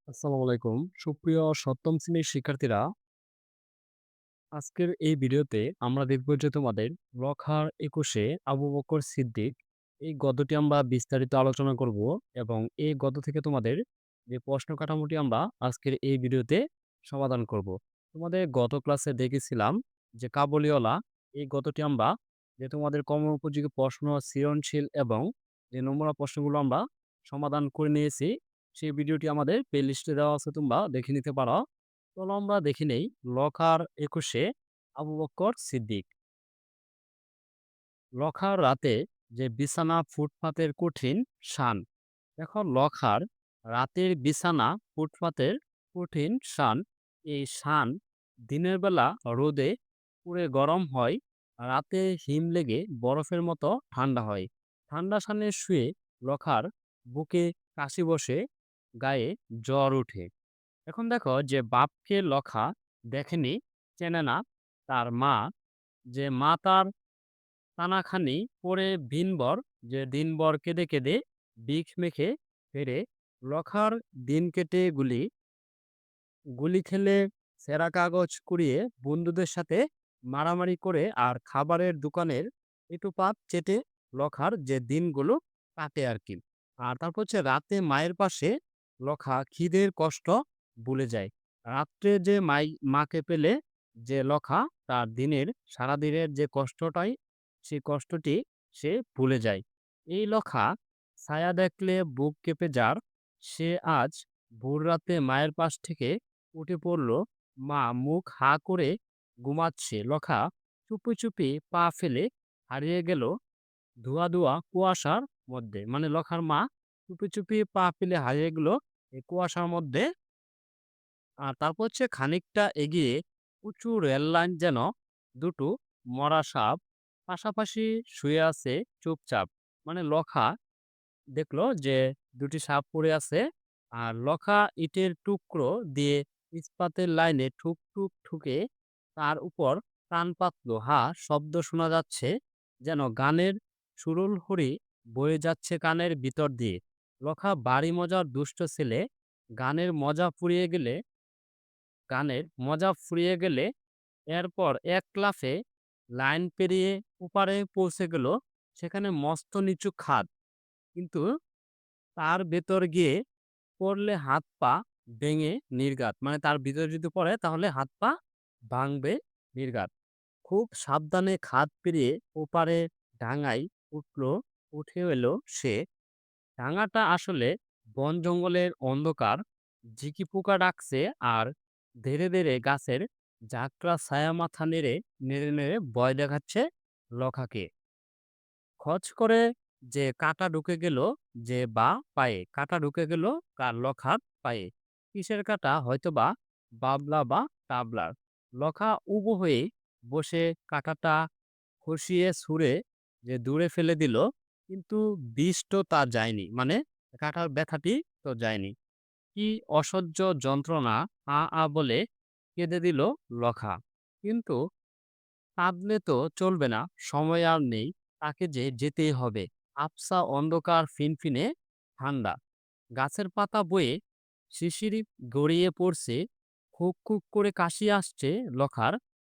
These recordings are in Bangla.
আসসালামু আলাইকুম। সুপ্রিয় সপ্তম শ্রেণীর শিক্ষার্থীরা, আজকের এই ভিডিওতে আমরা দেখব যে তোমাদের রখার ২১-এ আবু বকর সিদ্দিক এই গদ্যটি আমরা বিস্তারিত আলোচনা করব এবং এই গদ্য থেকে তোমাদের যে প্রশ্ন কাঠামোটি আমরা আজকের এই ভিডিওতে সমাধান করব। তোমাদের গত ক্লাসে দেখেছিলাম যে কাবুলিওয়ালা এই গদ্যটি আমরা যে তোমাদের কর্ম উপযোগী প্রশ্ন, সৃজনশীল এবং যে নমুনা প্রশ্নগুলো আমরা সমাধান করে নিয়েছি সেই ভিডিওটি আমাদের প্লেলিস্টে দেওয়া আছে, তোমরা দেখে নিতে পারো। চলো আমরা দেখে নেই লখার ২১-এ আবু বকর সিদ্দিক। লখার রাতে যে বিছানা ফুটপাতের কঠিন শান। দেখো লখার রাতের বিছানা ফুটপাতের কঠিন শান। এই শান দিনের বেলা রোদে পুড়ে গরম হয়, রাতে হিম লেগে বরফের মতো ঠান্ডা হয়। ঠান্ডা শানে শুয়ে লখার বুকে কাশি বসে, গায়ে জ্বর ওঠে। এখন দেখো যে বাপকে লখা দেখেনি, চেনে না তার মা, যে মা তার টানাখানি পরে দিনভর, যে দিনভর কেঁদে কেঁদে বিষ মেখে ফেরে। লখার দিন কেটে গুলি গুলি খেলে, ছেঁড়া কাগজ কুড়িয়ে বন্ধুদের সাথে মারামারি করে আর খাবারের দোকানের ইটুপাত চেটে লখার যে দিনগুলো কাটে আর কি। আর তারপর হচ্ছে রাতে মায়ের পাশে লখা খিদের কষ্ট ভুলে যায়। রাত্রে যে মাকে পেলে যে লখা তার দিনের সারাদিনের যে কষ্টটাই, সেই কষ্টটি সে ভুলে যায়। এই লখা ছায়া দেখলে বুক কেঁপে যার, সে আজ ভোর রাতে মায়ের পাশ থেকে উঠে পড়ল। মা মুখ হা করে ঘুমাচ্ছে। লখা চুপি চুপি পা ফেলে হারিয়ে গেল ধোয়া ধোয়া কুয়াশার মধ্যে। মানে লখার মা চুপি চুপি পা ফেলে হারিয়ে গেল এই কুয়াশার মধ্যে। আর তারপর হচ্ছে খানিকটা এগিয়ে উঁচু রেল লাইন, যেন দুটো মরা সাপ পাশাপাশি শুয়ে আছে চুপচাপ। মানে লখা দেখলো যে দুটি সাপ পড়ে আছে, আর লখা ইটের টুকরো দিয়ে ইস্পাতের লাইনে ঠুক ঠুক ঠুকে তার উপর কান পাতলো। হা শব্দ শোনা যাচ্ছে, যেন গানের সুরুল হরি বয়ে যাচ্ছে কানের ভিতর দিয়ে। লখা বাড়ি মজার দুষ্ট ছেলে, গানের মজা ফুরিয়ে গেলে গানের মজা ফুরিয়ে গেলে এরপর এক লাফে লাইন পেরিয়ে ওপারে পৌঁছে গেল। সেখানে মস্ত নিচু খাদ, কিন্তু তার ভেতর গিয়ে পড়লে হাত পা ভেঙে নির্ঘাত। মানে তার ভিতরে যদি পড়ে তাহলে হাত পা ভাঙবে নির্ঘাত। খুব সাবধানে খাদ পেরিয়ে ওপারে ডাঙায় উঠলো। উঠে এলো সে। ডাঙাটা আসলে বন জঙ্গলের অন্ধকার। ঝিকি পোকা ডাকছে আর ধীরে ধীরে গাছের ঝাঁকড়া ছায়া মাথা নেড়ে নেড়ে নেড়ে ভয় দেখাচ্ছে লখাকে। খচ করে যে কাঁটা ঢুকে গেল, যে বা পায়ে কাঁটা ঢুকে গেল কার লখার পায়ে। কিসের কাঁটা? হয়তোবা বাবলা বা টাবলার। লখা উবু হয়ে বসে কাঁটাটা খসিয়ে ছুঁড়ে যে দূরে ফেলে দিল, কিন্তু বিষ তো তা যায়নি। মানে কাঁটার ব্যথাটি তো যায়নি। কি অসহ্য যন্ত্রণা! আ বলে কেঁদে দিল লখা। কিন্তু কাঁদলে তো চলবে না, সময় আর নেই, তাকে যে যেতেই হবে। আবছা অন্ধকার, ফিনফিনে ঠান্ডা, গাছের পাতা বয়ে শিশির গড়িয়ে পড়ছে। খুক খুক করে কাশি আসছে লখার।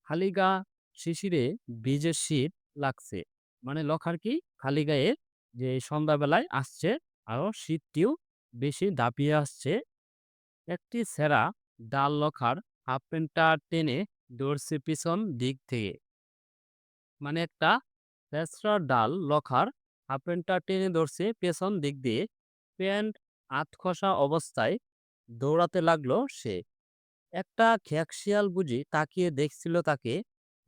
খালি গা শিশিরে ভিজে শীত লাগছে। মানে লখার কি খালি গায়ে যে এই সন্ধ্যাবেলায় আসছে, আরো শীতটিও বেশি দাপিয়ে আসছে। একটি ছেঁড়া ডাল লখার হাফ প্যান্টটা টেনে ধরছে পিছন দিক থেকে। মানে একটা ছেঁচড়া ডাল লখার হাফ প্যান্টটা টেনে ধরছে পেছন দিক দিয়ে। প্যান্ট আধখসা অবস্থায় দৌড়াতে লাগলো সে। একটা খেকশিয়াল বুঝি তাকিয়ে দেখছিল তাকে।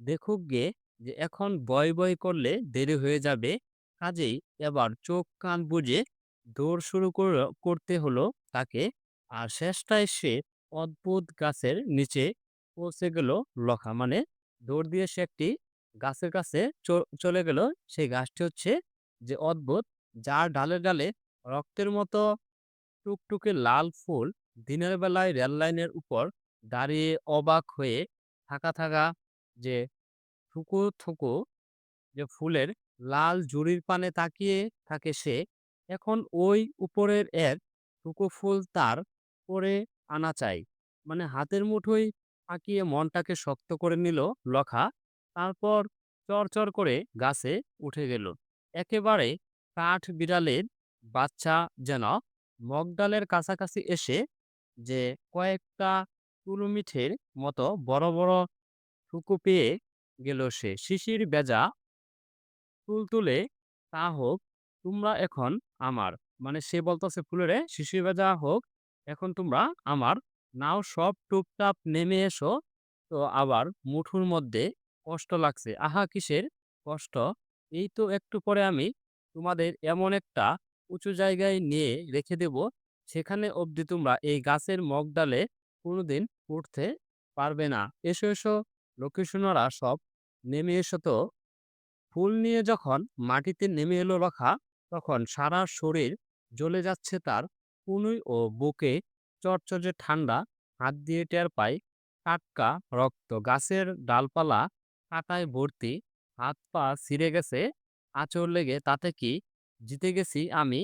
দেখুক গে, যে এখন বয় বয় করলে দেরি হয়ে যাবে। কাজেই এবার চোখ কান বুজে দৌড় শুরু করতে হলো তাকে। আর শেষটায় সে অদ্ভুত গাছের নিচে পৌঁছে গেল লখা। মানে দৌড় দিয়ে সে একটি গাছের কাছে চলে গেল। সেই গাছটি হচ্ছে যে অদ্ভুত, যার ডালে ডালে রক্তের মতো টুকটুকে লাল ফুল। দিনের বেলায় রেল লাইনের উপর দাঁড়িয়ে অবাক হয়ে থাকা থাকা যে থুকু থুকু যে ফুলের লাল জুড়ির পানে তাকিয়ে থাকে সে। এখন ওই উপরের এক থুকু ফুল তার করে আনা চাই। মানে হাতের মুঠোয় আঁকিয়ে মনটাকে শক্ত করে নিল লখা। তারপর চড় করে গাছে উঠে গেল। একেবারে কাঠ বিড়ালের বাচ্চা যেন মগডালের কাছাকাছি এসে যে কয়েকটা কুলুমিঠের মতো বড় বড় থুকু পেয়ে গেল সে। শিশির ভেজা তুলতুলে তা হোক, তোমরা এখন আমার। মানে সে বলতেছে ফুলেরে, শিশির ভেজা হোক, এখন তোমরা আমার। নাও সব টুপটাপ নেমে এসো। তো আবার মুঠুর মধ্যে কষ্ট লাগছে। আহা কিসের কষ্ট? এই তো একটু পরে আমি তোমাদের এমন একটা উঁচু জায়গায় নিয়ে রেখে দেব, সেখানে অবধি তোমরা এই গাছের মগডালে কোনোদিন উঠতে পারবে না। এসো এসো লক্ষ্মী সোনারা সব নেমে এসো তো। ফুল নিয়ে যখন মাটিতে নেমে এলো রখা, তখন সারা শরীর জ্বলে যাচ্ছে তার। কনুই ও বুকে চটচটে ঠান্ডা। হাত দিয়ে টের পায় টাটকা রক্ত। গাছের ডালপালা কাঁটায় ভর্তি। হাত পা ছিঁড়ে গেছে, আঁচড় লেগে। তাতে কি জিতে গেছি আমি?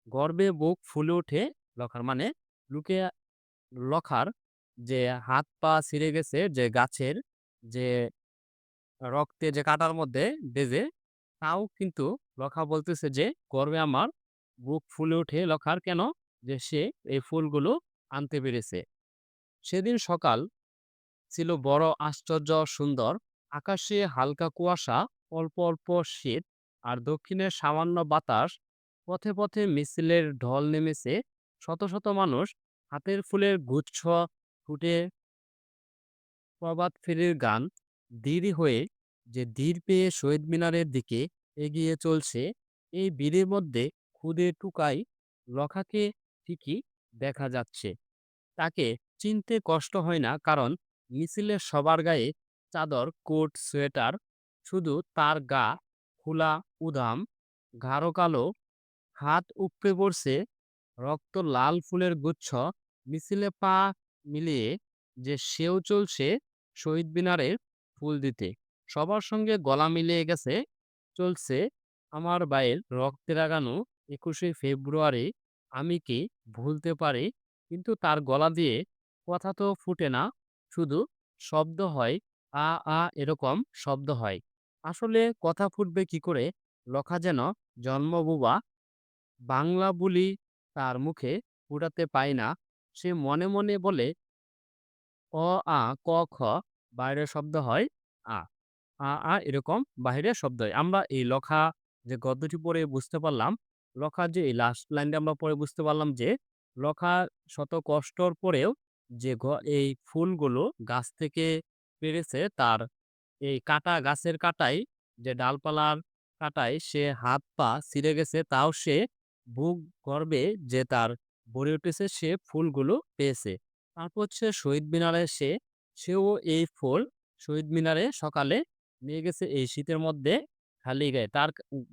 গর্বে বুক ফুলে ওঠে লখার। মানে লুকে লখার যে হাত পা ছিঁড়ে গেছে, যে গাছের যে রক্তে যে কাঁটার মধ্যে বেজে, তাও কিন্তু লখা বলতেছে যে গর্বে আমার বুক ফুলে ওঠে লখার। কেন? যে সে এই ফুলগুলো আনতে পেরেছে। সেদিন সকাল ছিল বড় আশ্চর্য সুন্দর। আকাশে হালকা কুয়াশা, অল্প অল্প শীত, আর দক্ষিণের সামান্য বাতাস। পথে পথে মিছিলের ঢল নেমেছে। শত শত মানুষ হাতের ফুলের গুচ্ছ ফুটে প্রভাত ফেরির গান। দেরি হয়ে যে ধীর পেয়ে শহীদ মিনারের দিকে এগিয়ে চলছে। এই ভিড়ের মধ্যে খুদে টুকাই লখাকে ঠিকই দেখা যাচ্ছে। তাকে চিনতে কষ্ট হয় না, কারণ মিছিলের সবার গায়ে চাদর, কোট, সোয়েটার। শুধু তার গা খোলা উধাম, গাঢ় কালো, হাত উপড়ে পড়ছে রক্ত লাল ফুলের গুচ্ছ। মিছিলে পা মিলিয়ে যে সেও চলছে শহীদ মিনারের ফুল দিতে। সবার সঙ্গে গলা মিলিয়ে গেছে, চলছে আমার ভাইয়ের রক্তে রাগানো ২১শে ফেব্রুয়ারি। আমি কি ভুলতে পারি? কিন্তু তার গলা দিয়ে কথা তো ফুটে না, শুধু শব্দ হয়। আ আ এরকম শব্দ হয়। আসলে কথা ফুটবে কি করে? লখা যেন জন্মবোবা। বাংলা বুলি তার মুখে ফুটাতে পায় না। সে মনে মনে বলে অ, আ, ক, খ, বাইরের শব্দ হয় আ। এরকম বাহিরের শব্দ হয়। আমরা এই লখা যে গদ্যটি পড়ে বুঝতে পারলাম, লখার যে এই লাস্ট লাইনটা আমরা পড়ে বুঝতে পারলাম যে লখা শত কষ্টর পরেও যে এই ফুলগুলো গাছ থেকে পেড়েছে, তার এই কাটা গাছের কাটায়, যে ডালপালার কাটায় সে হাত পা ছিঁড়ে গেছে, তাও সে বুক গর্বে যে তার ভরে উঠেছে, সে ফুলগুলো পেয়েছে। তারপর হচ্ছে শহীদ মিনারে সেও এই ফুল শহীদ মিনারে সকালে নিয়ে গেছে এই শীতের মধ্যে খালি গায়ে। তার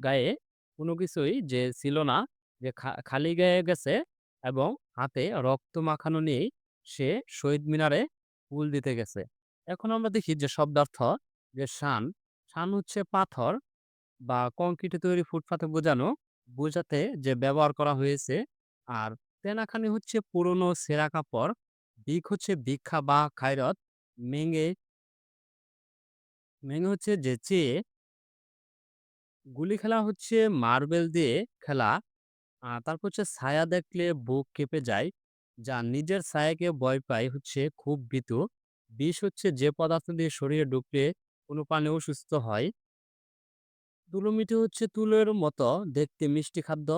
গায়ে কোনো কিছুই যে ছিল না, যে খালি গায়ে গেছে এবং হাতে রক্ত মাখানো নিয়েই সে শহীদ মিনারে ফুল দিতে গেছে। এখন আমরা দেখি যে শব্দার্থ, যে শান। শান হচ্ছে পাথর বা কংক্রিটে তৈরি ফুটপাতে বোঝাতে যে ব্যবহার করা হয়েছে। আর তেনাখানি হচ্ছে পুরনো ছেঁড়া কাপড়। বিক হচ্ছে ভিক্ষা বা খায়রত। মেঙে মেঙে হচ্ছে যে চেয়ে। গুলি খেলা হচ্ছে মার্বেল দিয়ে খেলা। তারপর হচ্ছে ছায়া দেখলে বুক কেঁপে যায়। যার নিজের ছায়াকে ভয় পায় হচ্ছে খুব ভীতু। বিষ হচ্ছে যে পদার্থ দিয়ে শরীরে ঢুকলে কোনো প্রাণী অসুস্থ হয়। তুলোমিঠে হচ্ছে তুলোর মতো দেখতে মিষ্টি খাদ্য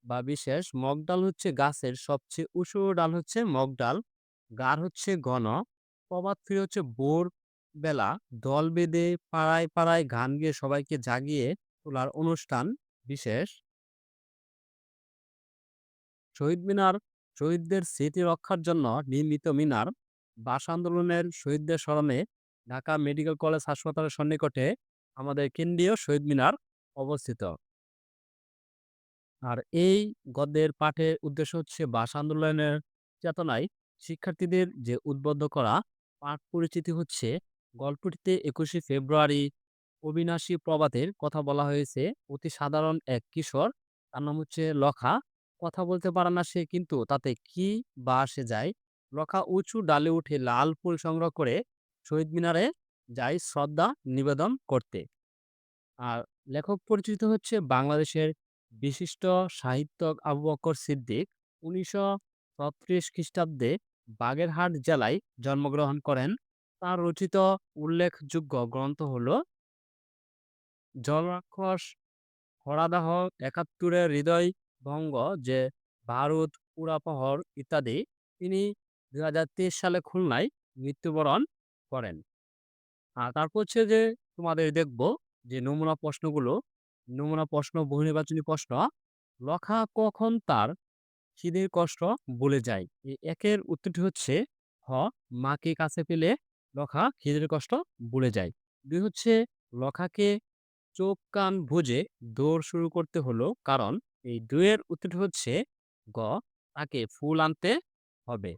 বা বিশেষ। মগ ডাল হচ্ছে গাছের সবচেয়ে উঁচু ডাল হচ্ছে মগ ডাল। গার হচ্ছে ঘন। প্রভাত ফিরে হচ্ছে ভোর বেলা দল বেঁধে পাড়ায় পাড়ায় গান গেয়ে সবাইকে জাগিয়ে তোলার অনুষ্ঠান বিশেষ। শহীদ মিনার শহীদদের স্মৃতি রক্ষার জন্য নির্মিত মিনার। ভাষা আন্দোলনের শহীদদের স্মরণে ঢাকা মেডিকেল কলেজ হাসপাতালের সন্নিকটে আমাদের কেন্দ্রীয় শহীদ মিনার অবস্থিত। আর এই গদ্যের পাঠের উদ্দেশ্য হচ্ছে ভাষা আন্দোলনের চেতনায় শিক্ষার্থীদের যে উদ্বুদ্ধ করা। পাঠ পরিচিতি হচ্ছে গল্পটিতে ২১শে ফেব্রুয়ারি অবিনাশী প্রভাতের কথা বলা হয়েছে। অতি সাধারণ এক কিশোর, তার নাম হচ্ছে লখা। কথা বলতে পারে না সে, কিন্তু তাতে কি বা আসে যায়? লখা উঁচু ডালে উঠে লাল ফুল সংগ্রহ করে শহীদ মিনারে যায় শ্রদ্ধা নিবেদন করতে। আর লেখক পরিচিত হচ্ছে বাংলাদেশের বিশিষ্ট সাহিত্যিক আবু বকর সিদ্দিক। ১৯৩৬ খ্রিস্টাব্দে বাগেরহাট জেলায় জন্মগ্রহণ করেন। তার রচিত উল্লেখযোগ্য গ্রন্থ হল জলরাক্ষস, হরাদাহ, ৭১ হৃদয়ভঙ্গ, যে বারুদ, পুরাপ্রহর ইত্যাদি। তিনি ২০২৩ সালে খুলনায় মৃত্যুবরণ করেন। তারপর হচ্ছে যে তোমাদের দেখব যে নমুনা প্রশ্নগুলো, নমুনা প্রশ্ন, বহু নির্বাচনী প্রশ্ন। লখা কখন তার খিদের কষ্ট ভুলে যায়? একের উত্তরটি হচ্ছে হ, মাকে কাছে পেলে লখা খিদের কষ্ট ভুলে যায়। ২ হচ্ছে লখাকে চোখ কান বুজে দৌড় শুরু করতে হলো কারণ। এই ২ এর উত্তরটি হচ্ছে গ, তাকে ফুল আনতে হবে।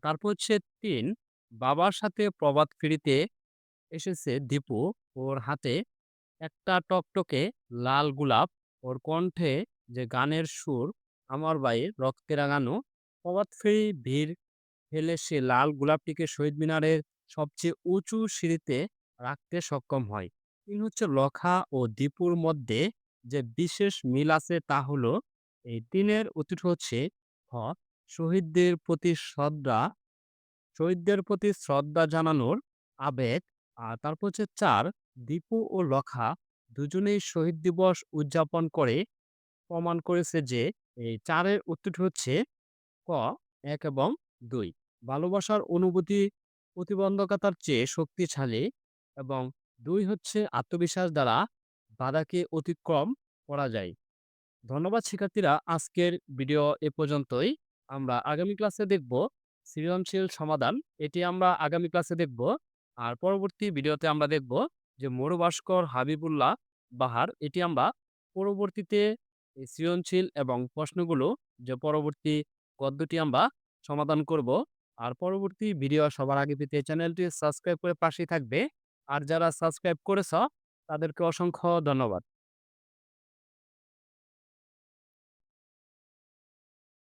তারপর হচ্ছে ৩, বাবার সাথে প্রভাত ফেরিতে এসেছে দীপু, ওর হাতে একটা টকটকে লাল গোলাপ, ওর কণ্ঠে যে গানের সুর, আমার ভাইয়ের রক্তে রাঙানো। প্রভাত ফেরি ভিড় ফেলে সে লাল গোলাপটিকে শহীদ মিনারের সবচেয়ে উঁচু সিঁড়িতে রাখতে সক্ষম হয়। ৩ হচ্ছে লখা ও দীপুর মধ্যে যে বিশেষ মিল আছে তা হলো এই ৩ এর উত্তর হচ্ছে হ, শহীদদের প্রতি শ্রদ্ধা, শহীদদের প্রতি শ্রদ্ধা জানানোর আবেগ। তারপর হচ্ছে ৪, দীপু ও লখা দুজনেই শহীদ দিবস উদযাপন করে প্রমাণ করেছে যে এই ৪ এর উত্তরটি হচ্ছে ক, ১ এবং ২। ভালোবাসার অনুভূতি প্রতিবন্ধকতার চেয়ে শক্তিশালী, এবং ২ হচ্ছে আত্মবিশ্বাস দ্বারা বাধাকে অতিক্রম করা যায়। ধন্যবাদ শিক্ষার্থীরা, আজকের ভিডিও এ পর্যন্তই। আমরা আগামী ক্লাসে দেখব সৃজনশীল সমাধান। এটি আমরা আগামী ক্লাসে দেখব। আর পরবর্তী ভিডিওতে আমরা দেখব যে মরুভাস্কর হাবিবুল্লাহ বাহার। এটি আমরা পরবর্তীতে এই সৃজনশীল এবং প্রশ্নগুলো যে পরবর্তী গদ্যটি আমরা সমাধান করব। আর পরবর্তী ভিডিও সবার আগে পেতে চ্যানেলটি সাবস্ক্রাইব করে পাশেই থাকবে। আর যারা সাবস্ক্রাইব করেছ তাদেরকে অসংখ্য ধন্যবাদ।